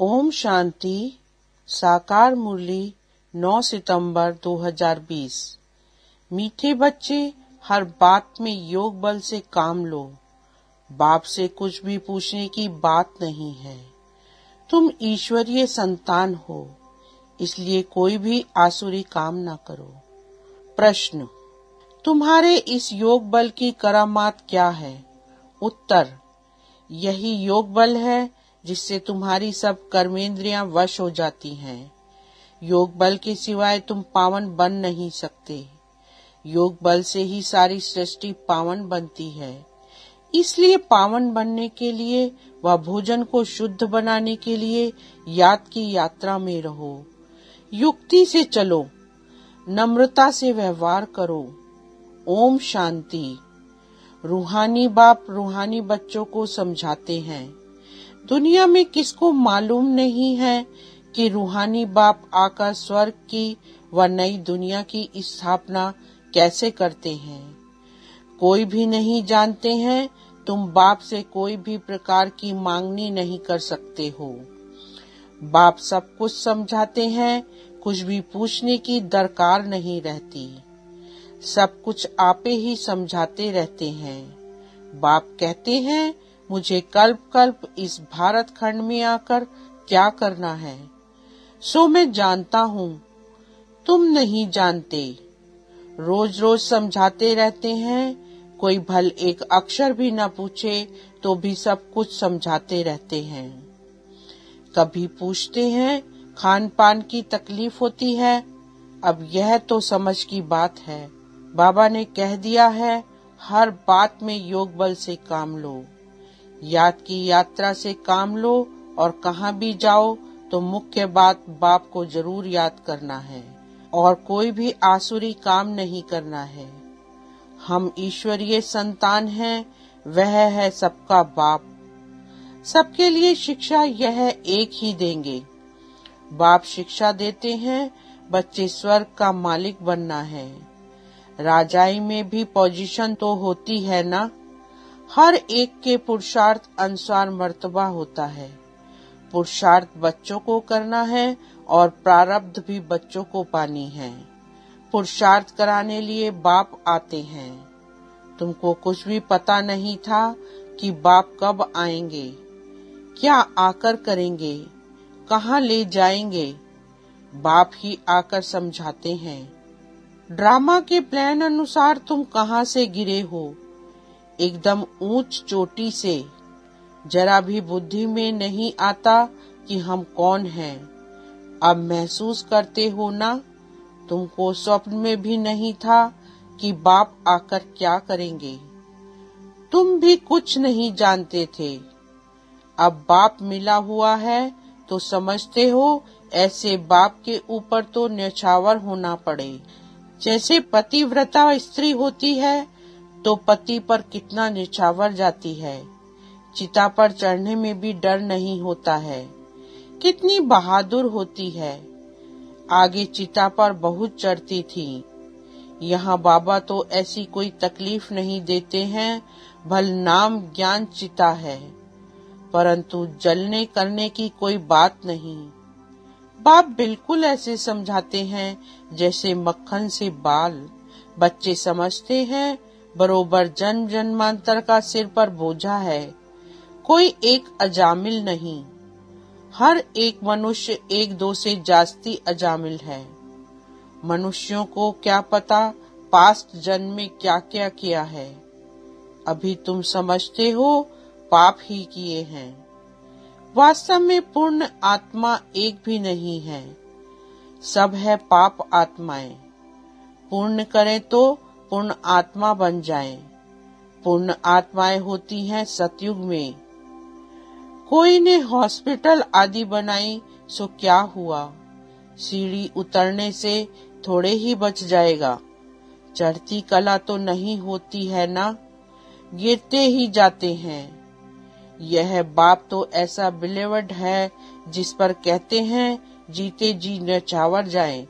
ओम शांति। साकार मुरली 9 सितंबर 2020। मीठे बच्चे, हर बात में योग बल से काम लो। बाप से कुछ भी पूछने की बात नहीं है। तुम ईश्वरीय संतान हो, इसलिए कोई भी आसुरी काम न करो। प्रश्न: तुम्हारे इस योग बल की करामात क्या है? उत्तर: यही योग बल है जिससे तुम्हारी सब कर्मेंद्रियां वश हो जाती हैं। योग बल के सिवाय तुम पावन बन नहीं सकते। योग बल से ही सारी सृष्टि पावन बनती है। इसलिए पावन बनने के लिए व भोजन को शुद्ध बनाने के लिए याद की यात्रा में रहो। युक्ति से चलो, नम्रता से व्यवहार करो। ओम शांति। रूहानी बाप रूहानी बच्चों को समझाते हैं। दुनिया में किसको मालूम नहीं है कि रूहानी बाप आकर स्वर्ग की व नई दुनिया की स्थापना कैसे करते हैं। कोई भी नहीं जानते हैं। तुम बाप से कोई भी प्रकार की मांगनी नहीं कर सकते हो। बाप सब कुछ समझाते हैं, कुछ भी पूछने की दरकार नहीं रहती। सब कुछ आपे ही समझाते रहते हैं। बाप कहते हैं, मुझे कल्प कल्प इस भारत खंड में आकर क्या करना है, सो मैं जानता हूँ, तुम नहीं जानते। रोज रोज समझाते रहते हैं। कोई भल एक अक्षर भी न पूछे तो भी सब कुछ समझाते रहते हैं। कभी पूछते हैं, खान पान की तकलीफ होती है। अब यह तो समझ की बात है। बाबा ने कह दिया है, हर बात में योग बल से काम लो। याद की यात्रा से काम लो और कहाँ भी जाओ तो मुख्य बात बाप को जरूर याद करना है और कोई भी आसुरी काम नहीं करना है। हम ईश्वरीय संतान हैं, वह है सबका बाप। सबके लिए शिक्षा यह एक ही देंगे। बाप शिक्षा देते हैं, बच्चे स्वर्ग का मालिक बनना है। राजाई में भी पोजीशन तो होती है ना। हर एक के पुरुषार्थ अनुसार मर्तबा होता है। पुरुषार्थ बच्चों को करना है और प्रारब्ध भी बच्चों को पानी है। पुरुषार्थ कराने लिए बाप आते हैं। तुमको कुछ भी पता नहीं था कि बाप कब आएंगे, क्या आकर करेंगे, कहाँ ले जाएंगे। बाप ही आकर समझाते हैं। ड्रामा के प्लान अनुसार तुम कहाँ से गिरे हो? एकदम ऊंच चोटी से। जरा भी बुद्धि में नहीं आता कि हम कौन हैं। अब महसूस करते हो ना? तुमको स्वप्न में भी नहीं था कि बाप आकर क्या करेंगे। तुम भी कुछ नहीं जानते थे। अब बाप मिला हुआ है तो समझते हो ऐसे बाप के ऊपर तो न्यौछावर होना पड़े। जैसे पतिव्रता स्त्री होती है तो पति पर कितना निछावर जाती है। चिता पर चढ़ने में भी डर नहीं होता है। कितनी बहादुर होती है। आगे चिता पर बहुत चढ़ती थी। यहाँ बाबा तो ऐसी कोई तकलीफ नहीं देते हैं। भल नाम ज्ञान चिता है, परंतु जलने करने की कोई बात नहीं। बाप बिल्कुल ऐसे समझाते हैं जैसे मक्खन से बाल। बच्चे समझते हैं बरोबर जन्म जन्मांतर का सिर पर बोझा है। कोई एक अजामिल नहीं। हर एक मनुष्य एक दो से जास्ती अजामिल है। मनुष्यों को क्या पता पास्ट जन्म में क्या क्या किया है। अभी तुम समझते हो पाप ही किए हैं। वास्तव में पूर्ण आत्मा एक भी नहीं है। सब है पाप आत्माएं। पूर्ण करें तो पूर्ण आत्मा बन जाएं। पूर्ण आत्माएं होती हैं सतयुग में। कोई ने हॉस्पिटल आदि बनाई सो क्या हुआ? सीढ़ी उतरने से थोड़े ही बच जाएगा। चढ़ती कला तो नहीं होती है ना, गिरते ही जाते हैं। यह बाप तो ऐसा बिलेवड है जिस पर कहते हैं जीते जी न्यौछावर जाएं,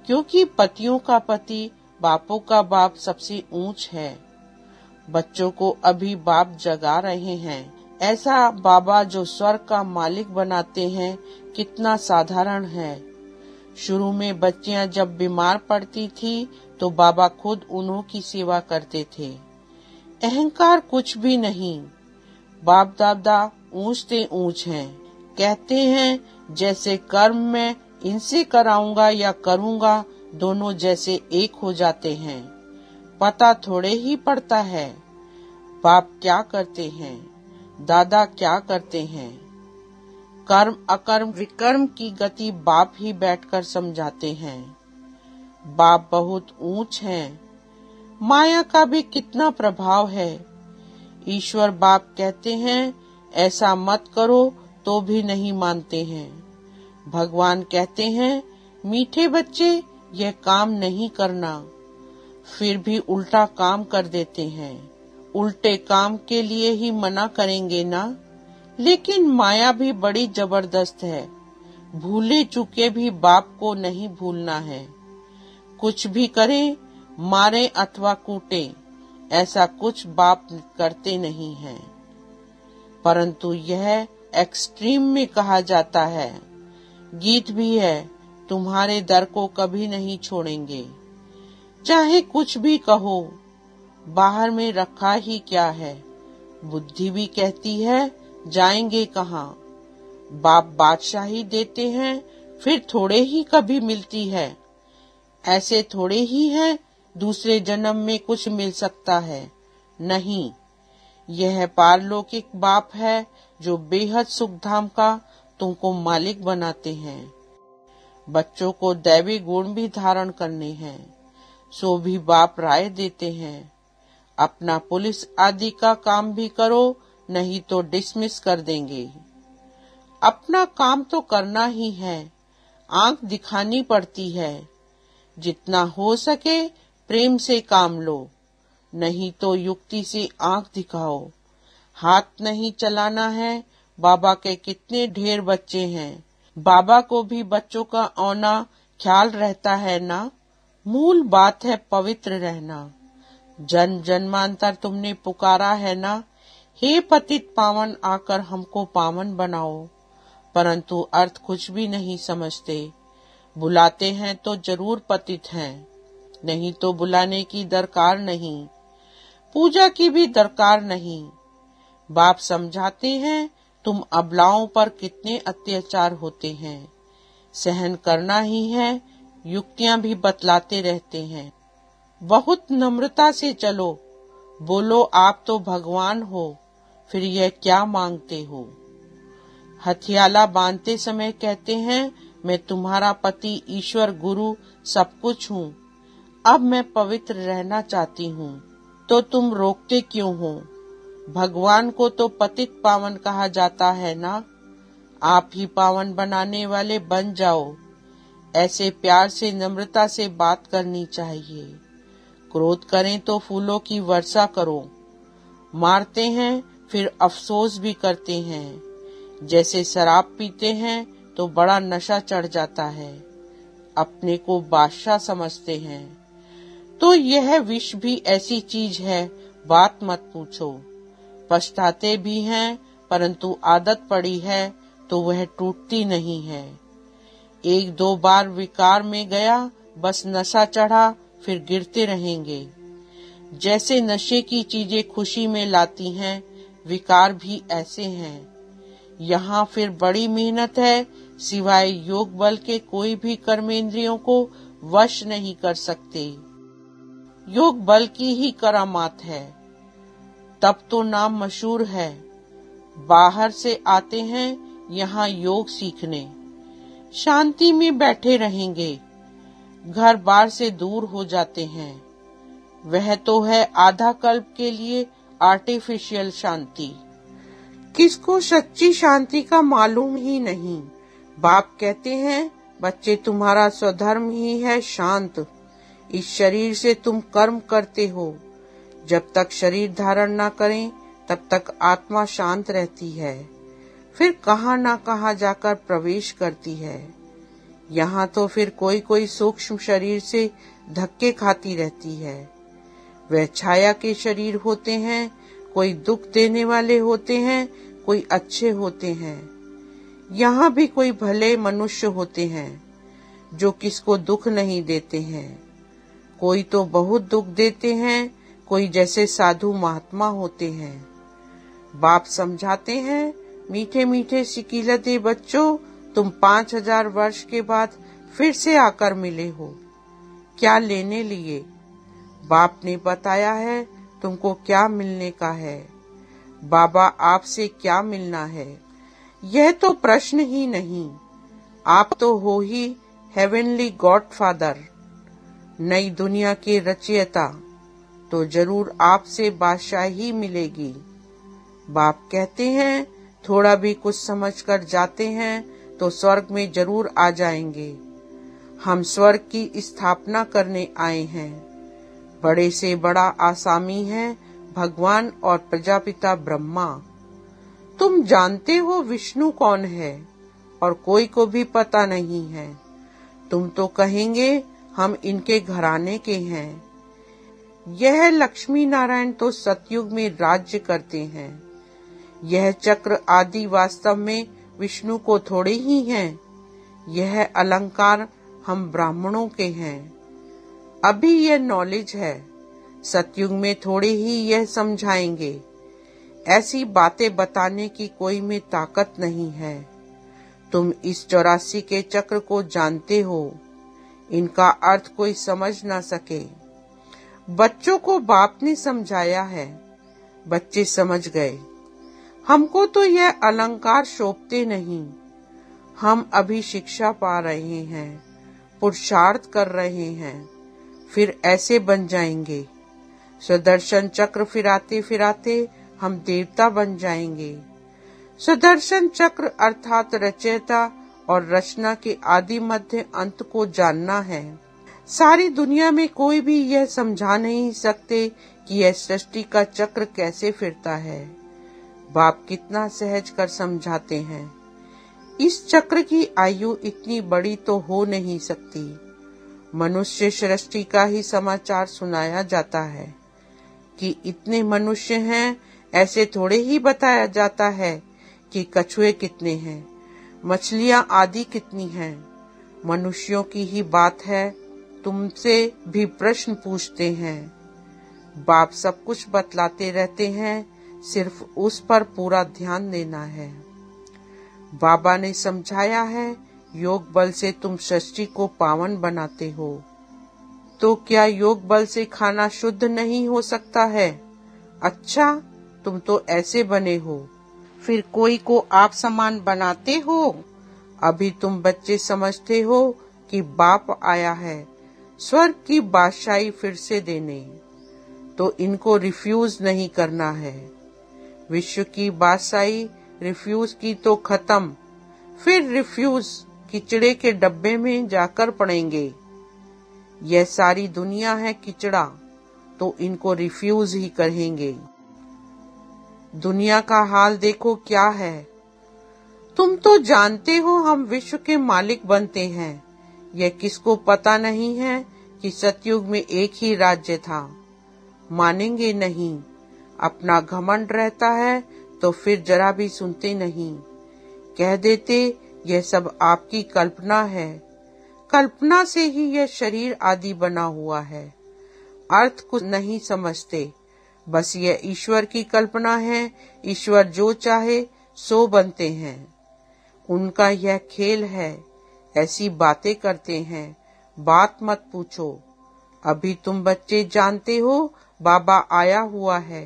क्योंकि पतियों का पति बापों का बाप सबसे ऊंच है। बच्चों को अभी बाप जगा रहे हैं। ऐसा बाबा जो स्वर्ग का मालिक बनाते हैं कितना साधारण है। शुरू में बच्चियां जब बीमार पड़ती थी तो बाबा खुद उन्हों की सेवा करते थे। अहंकार कुछ भी नहीं। बाप दादा ऊंच से ऊंच हैं। कहते हैं जैसे कर्म मैं इनसे कराऊंगा या करूंगा, दोनों जैसे एक हो जाते हैं। पता थोड़े ही पड़ता है बाप क्या करते हैं, दादा क्या करते हैं। कर्म अकर्म विकर्म की गति बाप ही बैठकर समझाते हैं। बाप बहुत ऊंच हैं। माया का भी कितना प्रभाव है। ईश्वर बाप कहते हैं ऐसा मत करो तो भी नहीं मानते हैं। भगवान कहते हैं मीठे बच्चे यह काम नहीं करना, फिर भी उल्टा काम कर देते हैं। उल्टे काम के लिए ही मना करेंगे ना। लेकिन माया भी बड़ी जबरदस्त है। भूले चुके भी बाप को नहीं भूलना है। कुछ भी करें, मारे अथवा कूटे, ऐसा कुछ बाप करते नहीं हैं। परंतु यह एक्सट्रीम में कहा जाता है। गीत भी है, तुम्हारे दर को कभी नहीं छोड़ेंगे। चाहे कुछ भी कहो, बाहर में रखा ही क्या है। बुद्धि भी कहती है जाएंगे कहाँ। बाप बादशाही देते हैं, फिर थोड़े ही कभी मिलती है। ऐसे थोड़े ही है दूसरे जन्म में कुछ मिल सकता है। नहीं, यह पारलौकिक बाप है जो बेहद सुखधाम का तुमको मालिक बनाते हैं। बच्चों को दैवी गुण भी धारण करने हैं, सो भी बाप राय देते हैं। अपना पुलिस आदि का काम भी करो, नहीं तो डिसमिस कर देंगे। अपना काम तो करना ही है, आंख दिखानी पड़ती है। जितना हो सके प्रेम से काम लो, नहीं तो युक्ति से आंख दिखाओ। हाथ नहीं चलाना है। बाबा के कितने ढेर बच्चे हैं। बाबा को भी बच्चों का आना ख्याल रहता है ना। मूल बात है पवित्र रहना। जन्म जन्मांतर तुमने पुकारा है ना, हे पतित पावन आकर हमको पावन बनाओ। परंतु अर्थ कुछ भी नहीं समझते। बुलाते हैं तो जरूर पतित हैं, नहीं तो बुलाने की दरकार नहीं, पूजा की भी दरकार नहीं। बाप समझाते हैं तुम अबलाओं पर कितने अत्याचार होते हैं, सहन करना ही है। युक्तियां भी बतलाते रहते हैं। बहुत नम्रता से चलो, बोलो आप तो भगवान हो, फिर यह क्या मांगते हो। हथियाला बांधते समय कहते हैं मैं तुम्हारा पति ईश्वर गुरु सब कुछ हूँ। अब मैं पवित्र रहना चाहती हूँ, तो तुम रोकते क्यों हो। भगवान को तो पतित पावन कहा जाता है ना। आप ही पावन बनाने वाले बन जाओ। ऐसे प्यार से नम्रता से बात करनी चाहिए। क्रोध करें तो फूलों की वर्षा करो। मारते हैं फिर अफसोस भी करते हैं। जैसे शराब पीते हैं तो बड़ा नशा चढ़ जाता है, अपने को बादशाह समझते हैं। तो यह विष भी ऐसी चीज है, बात मत पूछो। पछताते भी हैं, परंतु आदत पड़ी है तो वह टूटती नहीं है। एक दो बार विकार में गया, बस नशा चढ़ा, फिर गिरते रहेंगे। जैसे नशे की चीजें खुशी में लाती हैं, विकार भी ऐसे हैं। यहाँ फिर बड़ी मेहनत है, सिवाय योग बल के कोई भी कर्मेंद्रियों को वश नहीं कर सकते। योग बल की ही करामात है, तब तो नाम मशहूर है। बाहर से आते हैं यहाँ योग सीखने, शांति में बैठे रहेंगे, घर बार से दूर हो जाते हैं। वह तो है आधा कल्प के लिए आर्टिफिशियल शांति। किसको सच्ची शांति का मालूम ही नहीं। बाप कहते हैं बच्चे तुम्हारा स्वधर्म ही है शांत। इस शरीर से तुम कर्म करते हो। जब तक शरीर धारण न करें तब तक आत्मा शांत रहती है, फिर कहाँ न कहाँ जाकर प्रवेश करती है। यहाँ तो फिर कोई कोई सूक्ष्म शरीर से धक्के खाती रहती है। वह छाया के शरीर होते हैं, कोई दुख देने वाले होते हैं, कोई अच्छे होते हैं, यहाँ भी कोई भले मनुष्य होते हैं जो किसको दुख नहीं देते हैं। कोई तो बहुत दुख देते हैं, कोई जैसे साधु महात्मा होते हैं। बाप समझाते हैं, मीठे मीठे सिकिलते बच्चों, तुम 5000 वर्ष के बाद फिर से आकर मिले हो। क्या लेने लिए? बाप ने बताया है तुमको क्या मिलने का है। बाबा आपसे क्या मिलना है, यह तो प्रश्न ही नहीं। आप तो हो ही हेवनली गॉडफादर, नई दुनिया के रचयिता, तो जरूर आपसे बादशाही मिलेगी। बाप कहते हैं थोड़ा भी कुछ समझकर जाते हैं तो स्वर्ग में जरूर आ जाएंगे। हम स्वर्ग की स्थापना करने आए हैं। बड़े से बड़ा आसामी है भगवान और प्रजापिता ब्रह्मा। तुम जानते हो विष्णु कौन है और कोई को भी पता नहीं है। तुम तो कहेंगे हम इनके घराने के हैं। यह लक्ष्मी नारायण तो सतयुग में राज्य करते हैं। यह चक्र आदि वास्तव में विष्णु को थोड़े ही हैं। यह अलंकार हम ब्राह्मणों के हैं। अभी यह नॉलेज है, सतयुग में थोड़े ही यह समझाएंगे। ऐसी बातें बताने की कोई में ताकत नहीं है। तुम इस 84 के चक्र को जानते हो, इनका अर्थ कोई समझ ना सके। बच्चों को बाप ने समझाया है, बच्चे समझ गए। हमको तो यह अलंकार शोभते नहीं। हम अभी शिक्षा पा रहे हैं, पुरुषार्थ कर रहे हैं, फिर ऐसे बन जाएंगे। सुदर्शन चक्र फिराते फिराते हम देवता बन जाएंगे। सुदर्शन चक्र अर्थात रचयिता और रचना के आदि मध्य अंत को जानना है। सारी दुनिया में कोई भी यह समझा नहीं सकते कि यह सृष्टि का चक्र कैसे फिरता है। बाप कितना सहज कर समझाते हैं। इस चक्र की आयु इतनी बड़ी तो हो नहीं सकती। मनुष्य सृष्टि का ही समाचार सुनाया जाता है कि इतने मनुष्य हैं, ऐसे थोड़े ही बताया जाता है कि कछुए कितने हैं, मछलियां आदि कितनी हैं। मनुष्यों की ही बात है, तुमसे भी प्रश्न पूछते हैं। बाप सब कुछ बतलाते रहते हैं, सिर्फ उस पर पूरा ध्यान देना है। बाबा ने समझाया है, योग बल से तुम सृष्टि को पावन बनाते हो। तो क्या योग बल से खाना शुद्ध नहीं हो सकता है? अच्छा, तुम तो ऐसे बने हो, फिर कोई को आप समान बनाते हो। अभी तुम बच्चे समझते हो कि बाप आया है स्वर्ग की बादशाही फिर से देने, तो इनको रिफ्यूज नहीं करना है। विश्व की बादशाही रिफ्यूज की तो खत्म, फिर रिफ्यूज किचड़े के डब्बे में जाकर पड़ेंगे। यह सारी दुनिया है किचड़ा, तो इनको रिफ्यूज ही करेंगे। दुनिया का हाल देखो क्या है। तुम तो जानते हो हम विश्व के मालिक बनते हैं। यह किसको पता नहीं है कि सतयुग में एक ही राज्य था। मानेंगे नहीं। अपना घमंड रहता है तो फिर जरा भी सुनते नहीं। कह देते यह सब आपकी कल्पना है। कल्पना से ही यह शरीर आदि बना हुआ है। अर्थ कुछ नहीं समझते, बस यह ईश्वर की कल्पना है। ईश्वर जो चाहे सो बनते हैं, उनका यह खेल है। ऐसी बातें करते हैं, बात मत पूछो। अभी तुम बच्चे जानते हो बाबा आया हुआ है।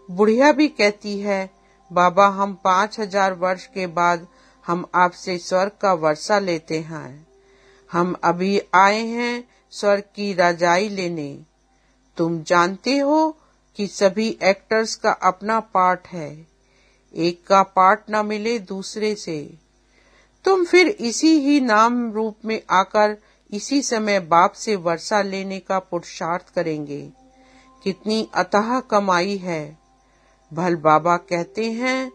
बुढ़िया भी कहती है, बाबा हम 5000 वर्ष के बाद हम आपसे स्वर्ग का वर्षा लेते हैं। हम अभी आए हैं स्वर्ग की राजाई लेने। तुम जानते हो कि सभी एक्टर्स का अपना पार्ट है। एक का पार्ट न मिले दूसरे से। तुम फिर इसी ही नाम रूप में आकर इसी समय बाप से वर्षा लेने का पुरुषार्थ करेंगे। कितनी अथाह कमाई है। भल बाबा कहते हैं,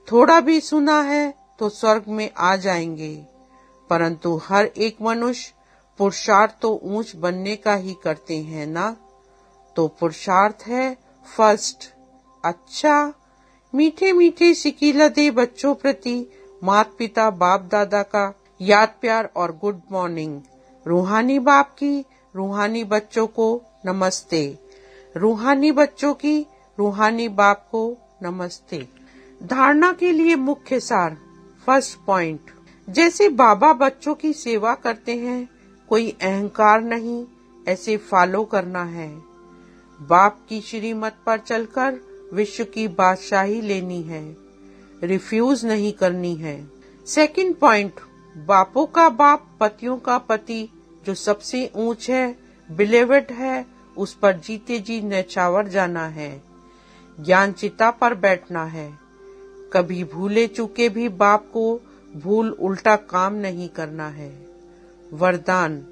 थोड़ा भी सुना है तो स्वर्ग में आ जाएंगे, परंतु हर एक मनुष्य पुरुषार्थ तो ऊंच बनने का ही करते हैं ना। तो पुरुषार्थ है फर्स्ट। अच्छा, मीठे मीठे सिकिलदे बच्चों प्रति माता पिता बाप दादा का याद प्यार और गुड मॉर्निंग। रूहानी बाप की रूहानी बच्चों को नमस्ते। रूहानी बच्चों की रूहानी बाप को नमस्ते। धारणा के लिए मुख्य सार। फर्स्ट पॉइंट, जैसे बाबा बच्चों की सेवा करते हैं, कोई अहंकार नहीं, ऐसे फॉलो करना है। बाप की श्रीमत पर चलकर विश्व की बादशाही लेनी है, रिफ्यूज नहीं करनी है। सेकंड पॉइंट, बापों का बाप पतियों का पति जो सबसे ऊंच है, बिलेवेड है, उस पर जीते जी न्यौछावर जाना है, ज्ञान चिता पर बैठना है। कभी भूले चूके भी बाप को भूल उल्टा काम नहीं करना है। वरदान,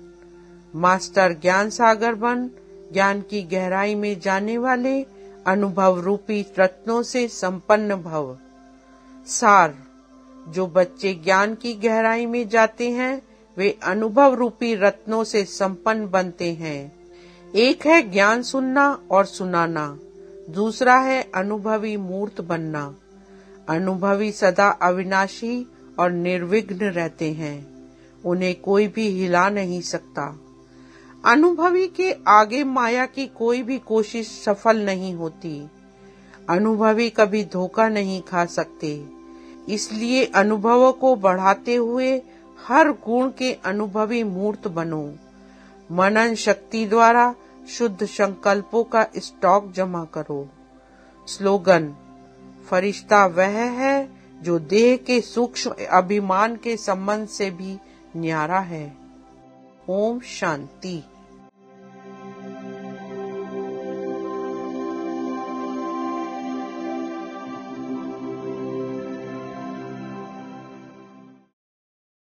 मास्टर ज्ञान सागर बन, ज्ञान की गहराई में जाने वाले अनुभव रूपी रत्नों से संपन्न भव। सार, जो बच्चे ज्ञान की गहराई में जाते हैं, वे अनुभव रूपी रत्नों से संपन्न बनते हैं। एक है ज्ञान सुनना और सुनाना, दूसरा है अनुभवी मूर्त बनना। अनुभवी सदा अविनाशी और निर्विघ्न रहते हैं, उन्हें कोई भी हिला नहीं सकता। अनुभवी के आगे माया की कोई भी कोशिश सफल नहीं होती। अनुभवी कभी धोखा नहीं खा सकते, इसलिए अनुभवों को बढ़ाते हुए हर गुण के अनुभवी मूर्त बनो। मनन शक्ति द्वारा शुद्ध संकल्पों का स्टॉक जमा करो। स्लोगन, फरिश्ता वह है जो देह के सूक्ष्म अभिमान के संबंध से भी न्यारा है। ओम शांति।